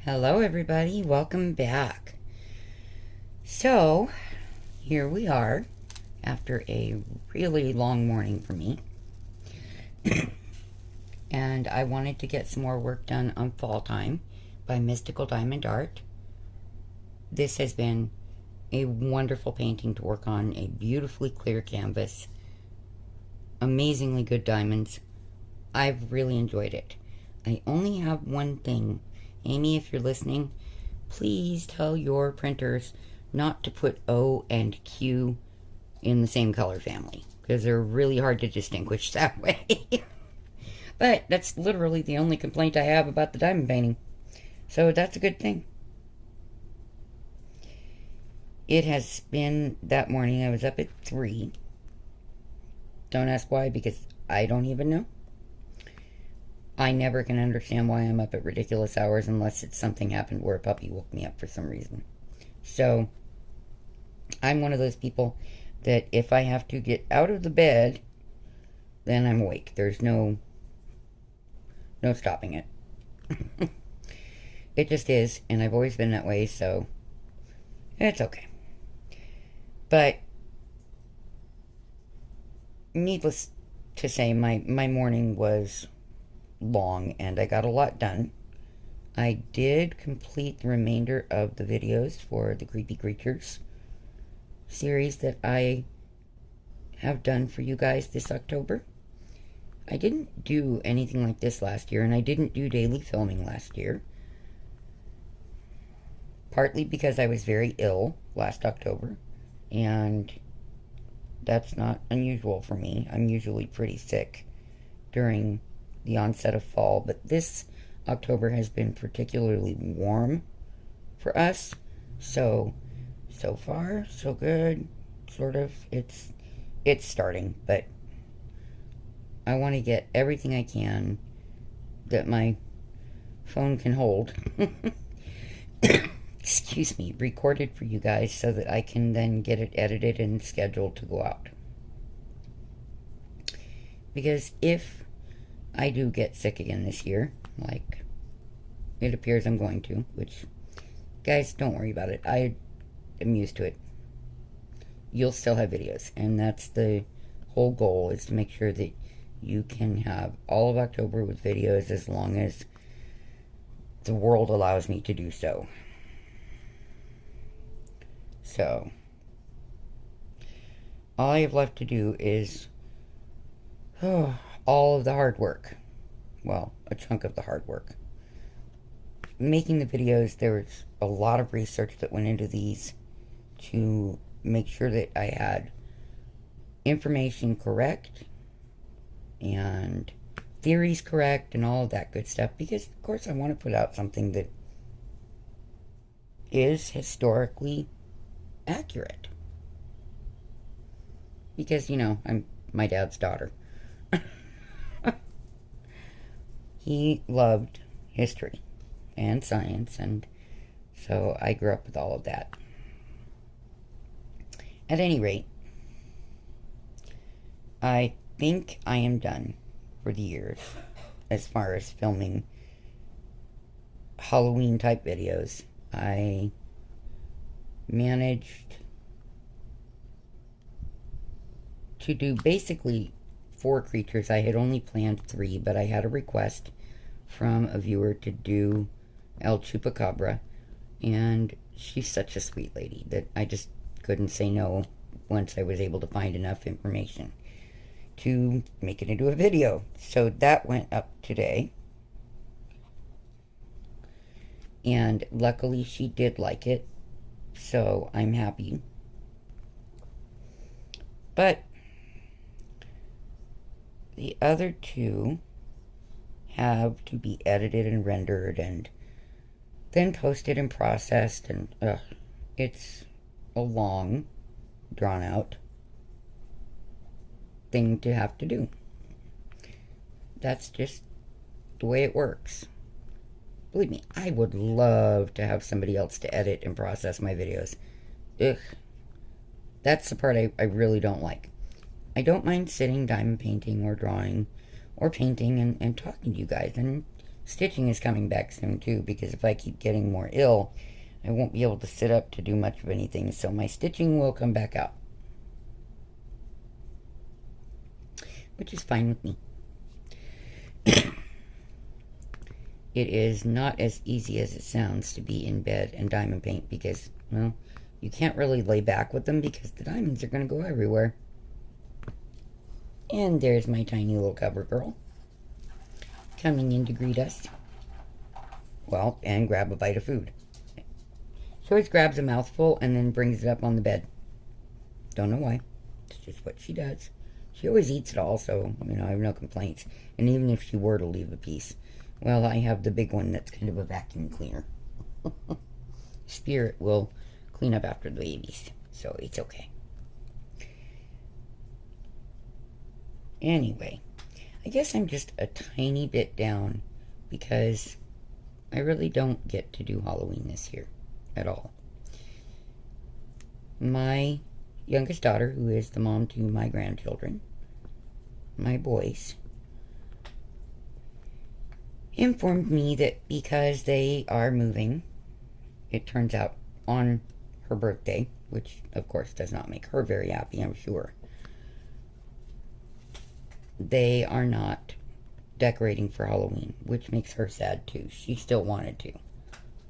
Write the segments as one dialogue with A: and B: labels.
A: Hello everybody, welcome back. So, here we are after a really long morning for me. And I wanted to get some more work done on Fall Time by Mystical Diamond Art. This has been a wonderful painting to work on, a beautifully clear canvas, amazingly good diamonds. I've really enjoyed it. I only have one thing. Amy, if you're listening, please tell your printers not to put O and Q in the same color family, because they're really hard to distinguish that way. But that's literally the only complaint I have about the diamond painting. So that's a good thing. It has been that morning. I was up at 3. Don't ask why, because I don't even know. I never can understand why I'm up at ridiculous hours unless it's something happened where a puppy woke me up for some reason. So, I'm one of those people that if I have to get out of the bed, then I'm awake. There's no stopping it. It just is, and I've always been that way, so it's okay. But, needless to say, my morning was long and I got a lot done. I did complete the remainder of the videos for the Creepy Creatures series that I have done for you guys this October. I didn't do anything like this last year, and I didn't do daily filming last year. Partly because I was very ill last October, and that's not unusual for me. I'm usually pretty sick during the onset of fall, but this October has been particularly warm for us, so far so good. Sort of. It's starting, but I want to get everything I can that my phone can hold excuse me, recorded for you guys so that I can then get it edited and scheduled to go out. Because if I do get sick again this year, like it appears I'm going to, which, guys, don't worry about it. I am used to it. You'll still have videos, and that's the whole goal, is to make sure that you can have all of October with videos as long as the world allows me to do so. So, all I have left to do is all of the hard work. Well, a chunk of the hard work. Making the videos, there was a lot of research that went into these to make sure that I had information correct and theories correct and all of that good stuff, because of course I want to put out something that is historically accurate. Because, you know, I'm my dad's daughter. He loved history and science, and so I grew up with all of that. At any rate, I think I am done for the year as far as filming Halloween type videos. I managed to do basically 4 creatures. I had only planned 3, but I had a request from a viewer to do El Chupacabra, and she's such a sweet lady that I just couldn't say no once I was able to find enough information to make it into a video. So that went up today, and luckily she did like it, so I'm happy. But the other 2 have to be edited and rendered and then posted and processed, and it's a long, drawn-out thing to have to do. That's just the way it works. Believe me, I would love to have somebody else to edit and process my videos. Ugh. That's the part I really don't like. I don't mind sitting diamond painting or drawing or painting and talking to you guys and Stitching is coming back soon too, because if I keep getting more ill, I won't be able to sit up to do much of anything, so my stitching will come back out. Which is fine with me. It is not as easy as it sounds to be in bed and diamond paint because, well, you can't really lay back with them because the diamonds are going to go everywhere. And there's my tiny little cover girl coming in to greet us. Well, and grab a bite of food. She always grabs a mouthful and then brings it up on the bed. Don't know why. It's just what she does. She always eats it all, so, I have no complaints. And even if she were to leave a piece, well, I have the big one that's kind of a vacuum cleaner. Spirit will clean up after the babies, so it's okay. Anyway, I guess I'm just a tiny bit down because I really don't get to do Halloween this year at all. My youngest daughter, who is the mom to my grandchildren, my boys, informed me that because they are moving, it turns out on her birthday, which of course does not make her very happy, I'm sure, they are not decorating for Halloween, which makes her sad too. She still wanted to,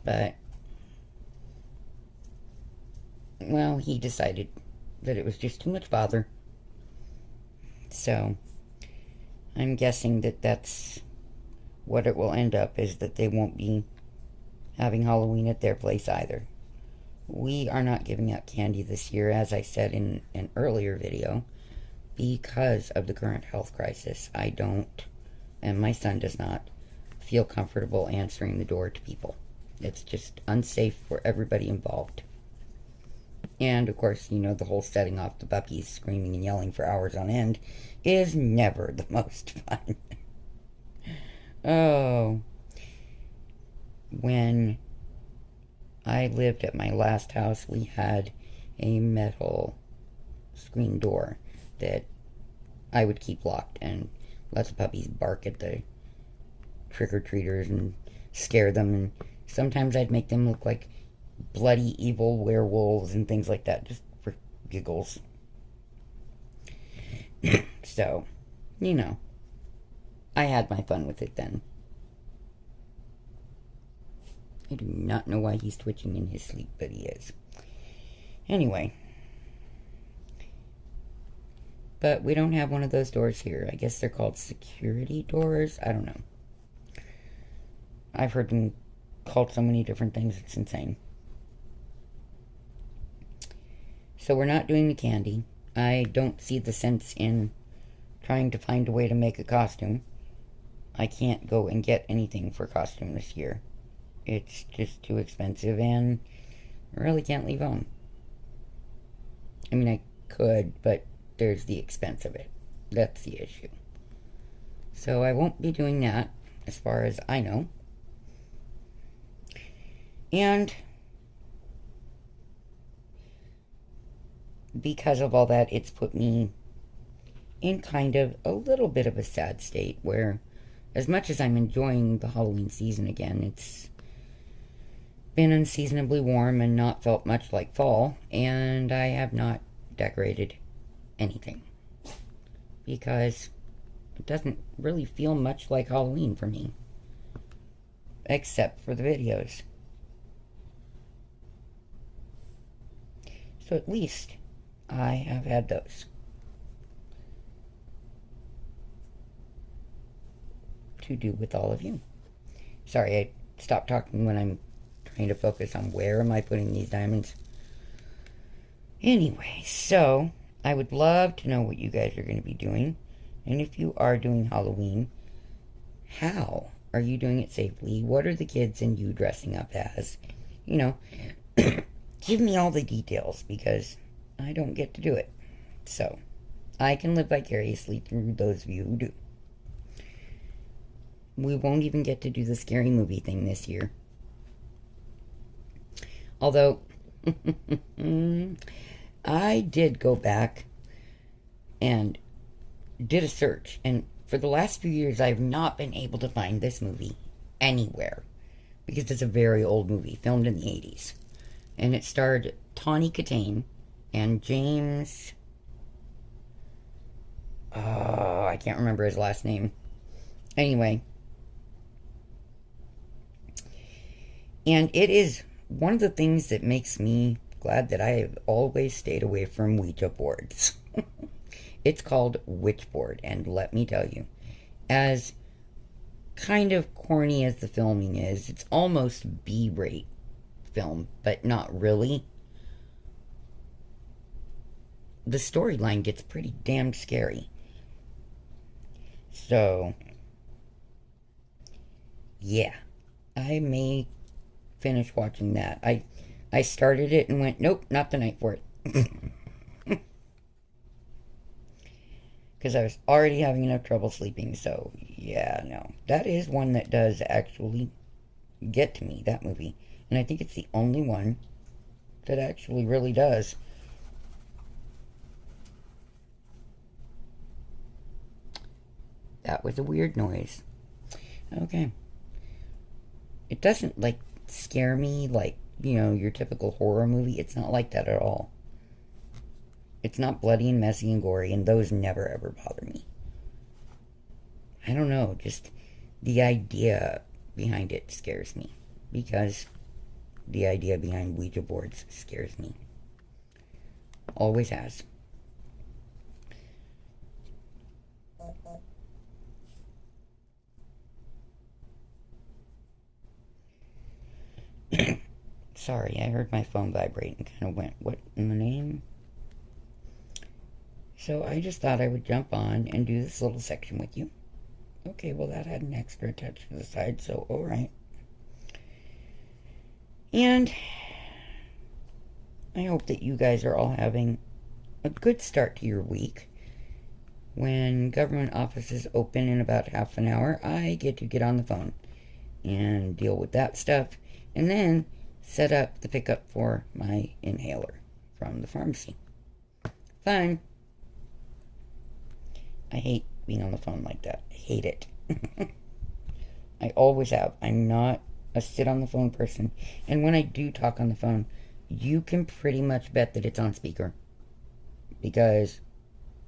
A: but, well, he decided that it was just too much bother. So I'm guessing that that's what it will end up, is that they won't be having Halloween at their place either. We are not giving out candy this year, as I said in an earlier video, because of the current health crisis. I don't, and my son does not, feel comfortable answering the door to people. It's just unsafe for everybody involved. And, of course, the whole setting off the puppies screaming and yelling for hours on end is never the most fun. Oh. When I lived at my last house, we had a metal screen door that I would keep locked and let the puppies bark at the trick-or-treaters and scare them. And sometimes I'd make them look like bloody evil werewolves and things like that, just for giggles. So, I had my fun with it then. I do not know why he's twitching in his sleep, but he is. Anyway. But we don't have one of those doors here. I guess they're called security doors. I don't know. I've heard them called so many different things, it's insane. So we're not doing the candy. I don't see the sense in trying to find a way to make a costume. I can't go and get anything for costume this year. It's just too expensive, and I really can't leave home. I mean, I could, but there's the expense of it. That's the issue. So I won't be doing that, as far as I know. And because of all that, it's put me in kind of a little bit of a sad state where, as much as I'm enjoying the Halloween season again, it's been unseasonably warm and not felt much like fall, and I have not decorated anything because it doesn't really feel much like Halloween for me, except for the videos. So at least I have had those to do with all of you. Sorry, I stopped talking when I'm trying to focus on where am I putting these diamonds. Anyway, so I would love to know what you guys are going to be doing. And if you are doing Halloween, how are you doing it safely? What are the kids and you dressing up as? Give me all the details, because I don't get to do it. So I can live vicariously through those of you who do. We won't even get to do the scary movie thing this year. Although, I did go back and did a search, and for the last few years I've not been able to find this movie anywhere because it's a very old movie, filmed in the 80s. And it starred Tawny Katane and James... Oh, I can't remember his last name. Anyway. And it is one of the things that makes me glad that I have always stayed away from Ouija boards. It's called Witchboard, and let me tell you, as kind of corny as the filming is, it's almost B-rate film, but not really. The storyline gets pretty damn scary. So, yeah, I may finish watching that. I started it and went, nope, not the night for it. Because I was already having enough trouble sleeping, so, yeah, no. That is one that does actually get to me, that movie. And I think it's the only one that actually really does. That was a weird noise. Okay. It doesn't, like, scare me like, you know, your typical horror movie. It's not like that at all. It's not bloody and messy and gory, and those never ever bother me. I don't know, just the idea behind it scares me. Because the idea behind Ouija boards scares me. Always has. Sorry, I heard my phone vibrate and kind of went, what in the name? So I just thought I would jump on and do this little section with you. Okay, well that had an extra touch to the side, so alright. And I hope that you guys are all having a good start to your week. When government offices open in about half an hour, I get to get on the phone and deal with that stuff, and then set up the pickup for my inhaler from the pharmacy. Fun. I hate being on the phone like that. I hate it. I always have. I'm not a sit on the phone person. And when I do talk on the phone, you can pretty much bet that it's on speaker. Because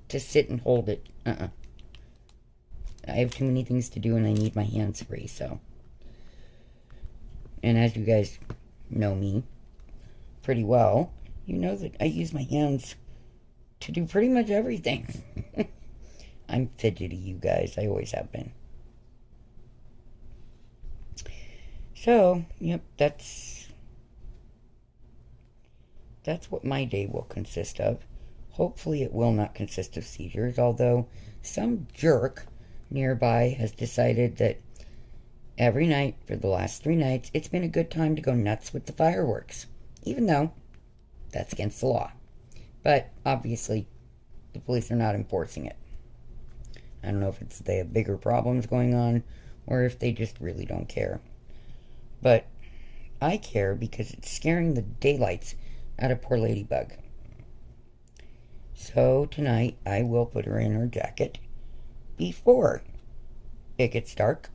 A: to sit and hold it, I have too many things to do and I need my hands free, so. And as you guys know me pretty well, you know that I use my hands to do pretty much everything. I'm fidgety, you guys. I always have been. So, yep, that's what my day will consist of. Hopefully it will not consist of seizures, although some jerk nearby has decided that every night for the last 3 nights, it's been a good time to go nuts with the fireworks, even though that's against the law. But obviously, the police are not enforcing it. I don't know if it's they have bigger problems going on or if they just really don't care. But I care because it's scaring the daylights out of poor Ladybug. So tonight I will put her in her jacket before it gets dark,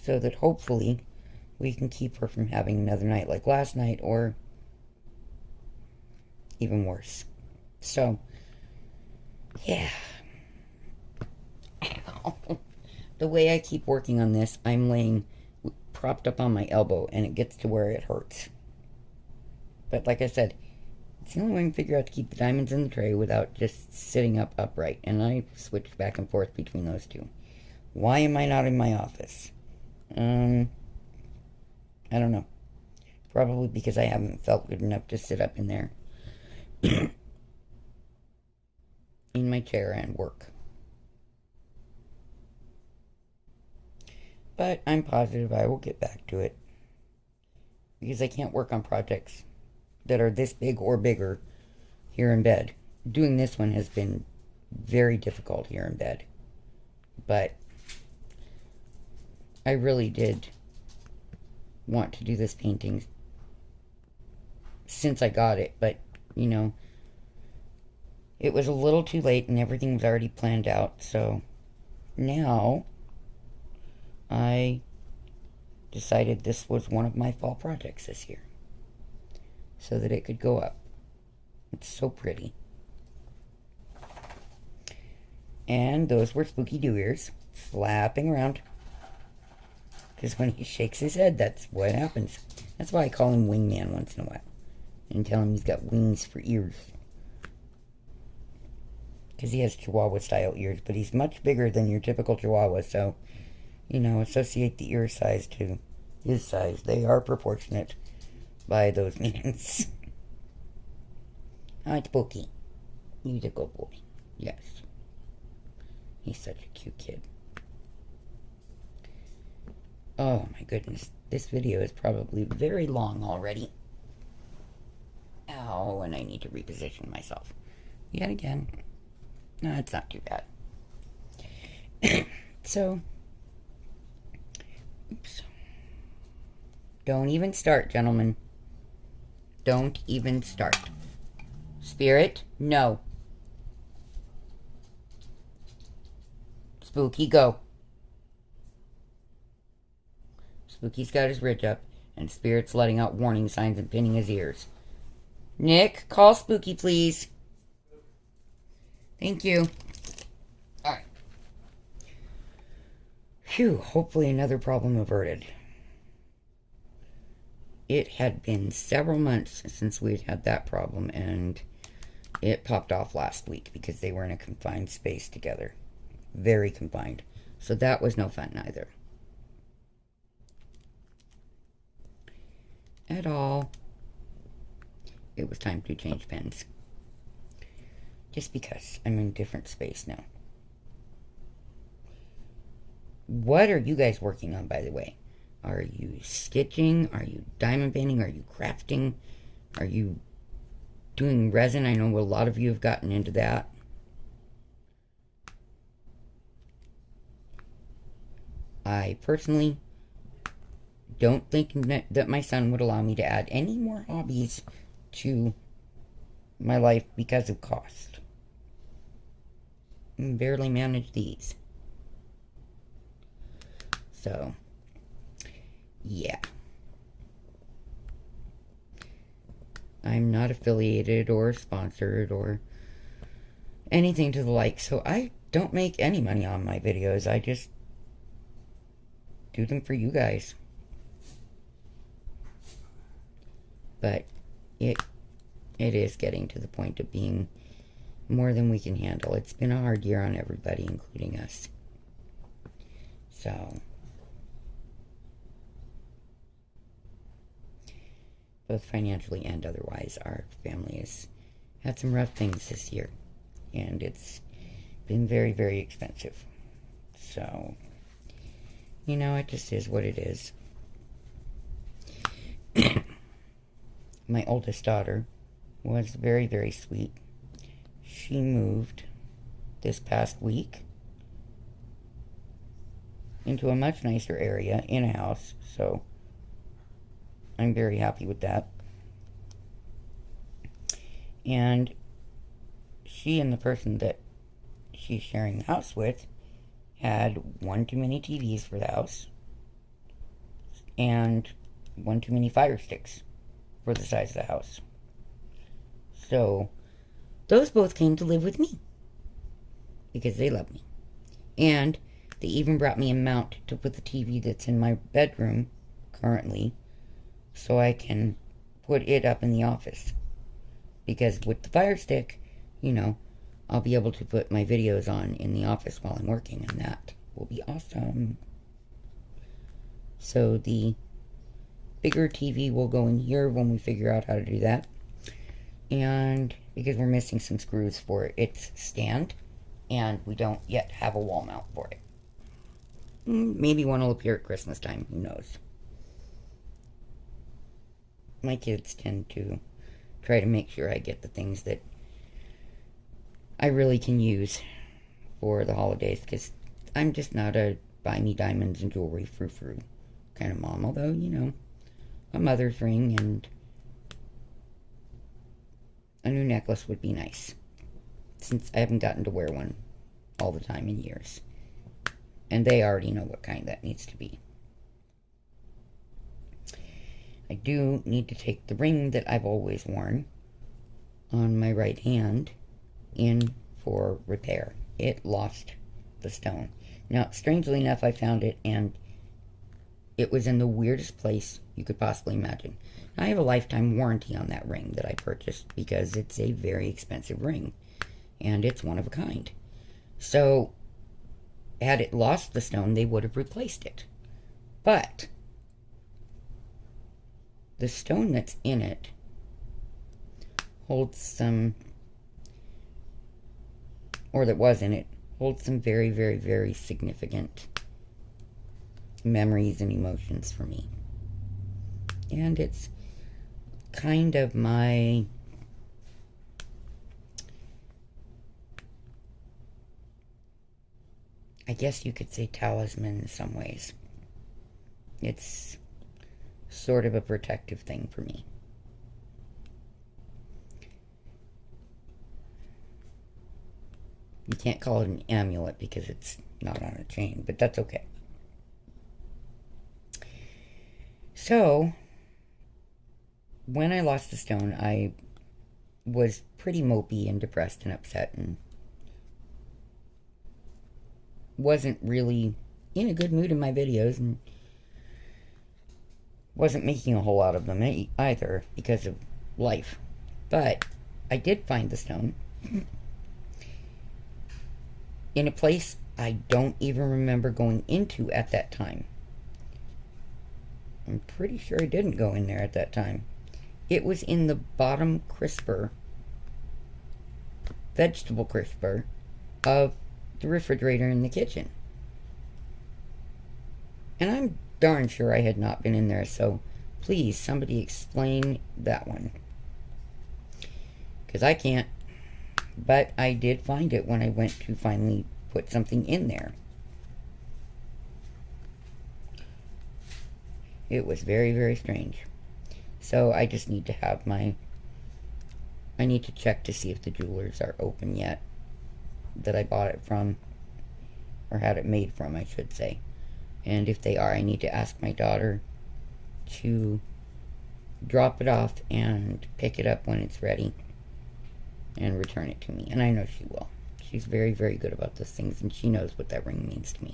A: so that hopefully we can keep her from having another night like last night or even worse. So, yeah. The way I keep working on this, I'm laying propped up on my elbow and it gets to where it hurts. But like I said, it's the only way I can figure out to keep the diamonds in the tray without just sitting up upright. And I switched back and forth between those two. Why am I not in my office? I don't know. Probably because I haven't felt good enough to sit up in there. In my chair and work. But I'm positive I will get back to it. Because I can't work on projects that are this big or bigger here in bed. Doing this one has been very difficult here in bed. But I really did want to do this painting since I got it. But, you know, it was a little too late and everything was already planned out. So now I decided this was one of my fall projects this year, so that it could go up. It's so pretty. And those were Spooky Dew Ears flapping around. Because when he shakes his head, that's what happens. That's why I call him Wingman once in a while. And tell him he's got wings for ears. Because he has Chihuahua-style ears, but he's much bigger than your typical Chihuahua, so, you know, associate the ear size to his size. They are proportionate by those means. Hi, Spooky. He's a good boy. Yes. He's such a cute kid. Oh my goodness. This video is probably very long already. Ow, and I need to reposition myself. Yet again. No, it's not too bad. So, oops. Don't even start, gentlemen. Don't even start. Spirit, no. Spooky, go. Spooky's got his ridge up, and Spirit's letting out warning signs and pinning his ears. Nick, call Spooky, please. Thank you. Alright. Phew, hopefully another problem averted. It had been several months since we'd had that problem, and it popped off last week because they were in a confined space together. Very confined. So that was no fun either. At all. It was time to change pens. Just because I'm in a different space now. What are you guys working on, by the way? Are you stitching? Are you diamond painting? Are you crafting? Are you doing resin? I know a lot of you have gotten into that. I personally don't think that my son would allow me to add any more hobbies to my life because of cost. I can barely manage these. So, yeah. I'm not affiliated or sponsored or anything to the like, so I don't make any money on my videos. I just do them for you guys. But it is getting to the point of being more than we can handle. It's been a hard year on everybody, including us. So, both financially and otherwise, our family has had some rough things this year. And it's been very, very expensive. So, you know, it just is what it is. My oldest daughter was very, very sweet. She moved this past week into a much nicer area in a house, so I'm very happy with that. And she and the person that she's sharing the house with had one too many TVs for the house and one too many fire sticks for the size of the house. So those both came to live with me because they love me. And they even brought me a mount to put the TV that's in my bedroom currently so I can put it up in the office. Because with the fire stick, you know, I'll be able to put my videos on in the office while I'm working, and that will be awesome. So the bigger TV will go in here when we figure out how to do that. And because we're missing some screws for its stand, and we don't yet have a wall mount for it. Maybe one will appear at Christmas time, who knows. My kids tend to try to make sure I get the things that I really can use for the holidays, because I'm just not a buy me diamonds and jewelry frou-frou kind of mom, although, you know, a mother's ring and a new necklace would be nice, since I haven't gotten to wear one all the time in years. And they already know what kind that needs to be. I do need to take the ring that I've always worn on my right hand in for repair. It lost the stone. Now, strangely enough, I found it, and it was in the weirdest place you could possibly imagine. I have a lifetime warranty on that ring that I purchased because it's a very expensive ring, and it's one of a kind. So, had it lost the stone, they would have replaced it. But the stone that's in it holds some, or that was in it, holds some very, very, very significant memories and emotions for me. And it's kind of my, I guess you could say, talisman in some ways. It's sort of a protective thing for me. You can't call it an amulet because it's not on a chain, but that's okay. So, when I lost the stone, I was pretty mopey and depressed and upset and wasn't really in a good mood in my videos and wasn't making a whole lot of them either because of life. But I did find the stone in a place I don't even remember going into at that time. I'm pretty sure I didn't go in there at that time. It was in the bottom crisper, vegetable crisper, of the refrigerator in the kitchen. And I'm darn sure I had not been in there, so please, somebody explain that one. Because I can't. But I did find it when I went to finally put something in there. It was very, very strange. So I just need to have I need to check to see if the jewelers are open yet that I bought it from, or had it made from, I should say. And if they are, I need to ask my daughter to drop it off and pick it up when it's ready and return it to me. And I know she will. She's very, very good about those things, and she knows what that ring means to me.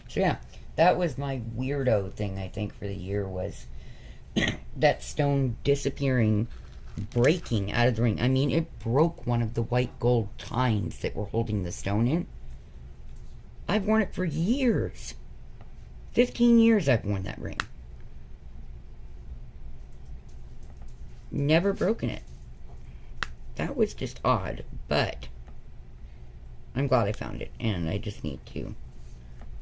A: So yeah, that was my weirdo thing, I think, for the year, was that stone disappearing, breaking out of the ring. I mean, it broke one of the white gold tines that were holding the stone in. I've worn it for years. 15 years I've worn that ring. Never broken it. That was just odd, but I'm glad I found it, and I just need to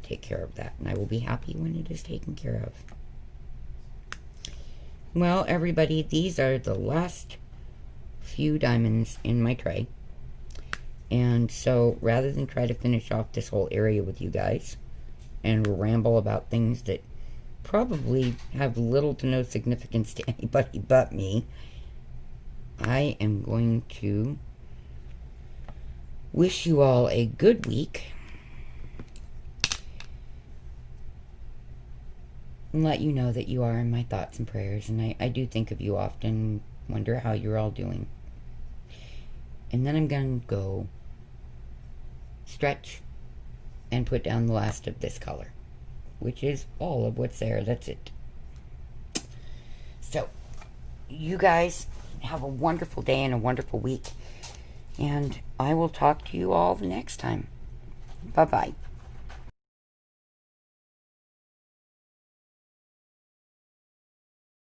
A: take care of that, and I will be happy when it is taken care of. Well, everybody, these are the last few diamonds in my tray, and so rather than try to finish off this whole area with you guys and ramble about things that probably have little to no significance to anybody but me, I am going to wish you all a good week and let you know that you are in my thoughts and prayers, and I do think of you often, wonder how you're all doing. And then I'm going to go stretch and put down the last of this color, which is all of what's there. That's it. So, you guys have a wonderful day and a wonderful week, and I will talk to you all the next time. Bye-bye.